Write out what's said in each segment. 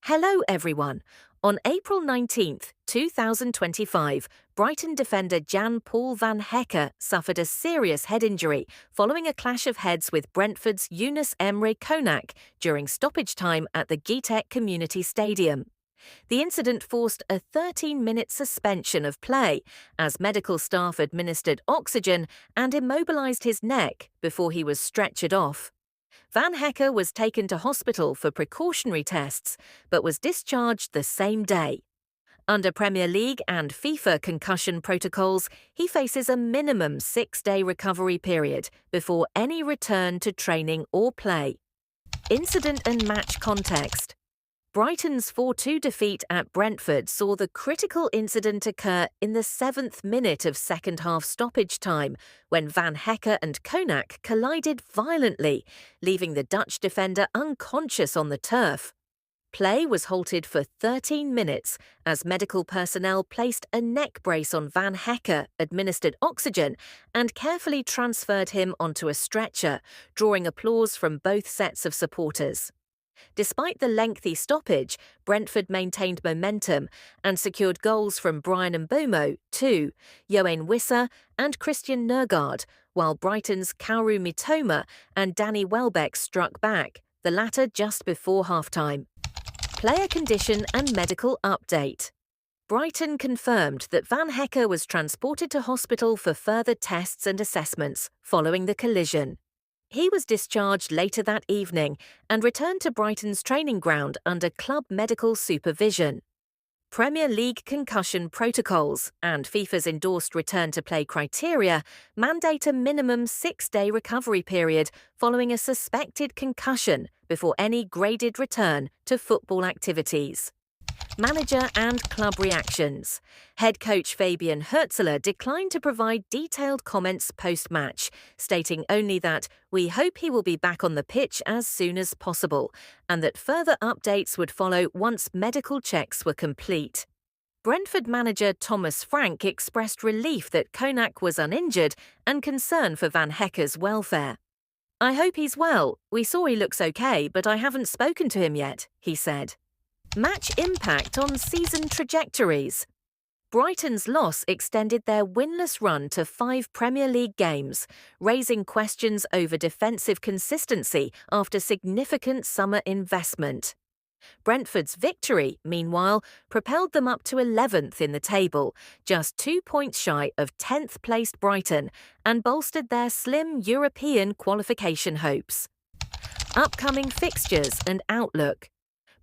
Hello everyone. On April 19th, 2025, Brighton defender Jan Paul van Hecke suffered a serious head injury following a clash of heads with Brentford's Yunus Emre Konak during stoppage time at the Gitek Community Stadium. The incident forced a 13-minute suspension of play as medical staff administered oxygen and immobilized his neck before he was stretchered off. Van Hecke was taken to hospital for precautionary tests, but was discharged the same day. Under Premier League and FIFA concussion protocols, he faces a minimum 6-day recovery period before any return to training or play. Incident and match context. Brighton's 4-2 defeat at Brentford saw the critical incident occur in the 7th minute of second-half stoppage time when Van Hecke and Konak collided violently, leaving the Dutch defender unconscious on the turf. Play was halted for 13 minutes as medical personnel placed a neck brace on Van Hecke, administered oxygen, and carefully transferred him onto a stretcher, drawing applause from both sets of supporters. Despite the lengthy stoppage, Brentford maintained momentum and secured goals from Brian Mbeumo, 2, Yoane Wissa and Christian Nørgaard, while Brighton's Kaoru Mitoma and Danny Welbeck struck back, the latter just before half-time. Player condition and medical update. Brighton confirmed that Van Hecke was transported to hospital for further tests and assessments following the collision. He was discharged later that evening and returned to Brighton's training ground under club medical supervision. Premier League concussion protocols and FIFA's endorsed return-to-play criteria mandate a minimum 6-day recovery period following a suspected concussion before any graded return to football activities. Manager and club reactions. Head coach Fabian Hürzeler declined to provide detailed comments post-match, stating only that "we hope he will be back on the pitch as soon as possible," and that further updates would follow once medical checks were complete. Brentford manager Thomas Frank expressed relief that Konak was uninjured and concern for Van Hecke's welfare. "I hope he's well. We saw he looks okay, but I haven't spoken to him yet," he said. Match impact on season trajectories. Brighton's loss extended their winless run to 5 Premier League games, raising questions over defensive consistency after significant summer investment. Brentford's victory, meanwhile, propelled them up to 11th in the table, just 2 points shy of 10th-placed Brighton, and bolstered their slim European qualification hopes. Upcoming fixtures and outlook.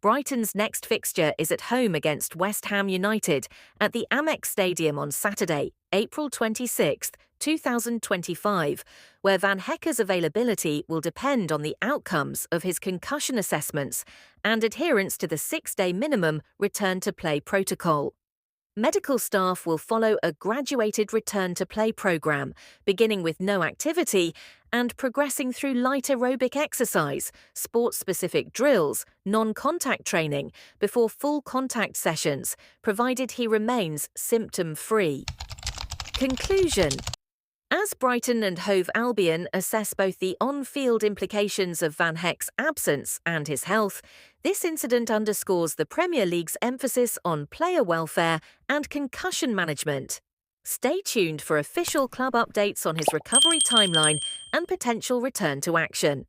Brighton's next fixture is at home against West Ham United at the Amex Stadium on Saturday, April 26, 2025, where Van Hecke's availability will depend on the outcomes of his concussion assessments and adherence to the 6-day minimum return-to-play protocol. Medical staff will follow a graduated return-to-play program, beginning with no activity and progressing through light aerobic exercise, sports-specific drills, non-contact training, before full contact sessions, provided he remains symptom-free. Conclusion. As Brighton and Hove Albion assess both the on-field implications of Van Hecke's absence and his health, this incident underscores the Premier League's emphasis on player welfare and concussion management. Stay tuned for official club updates on his recovery timeline and potential return to action.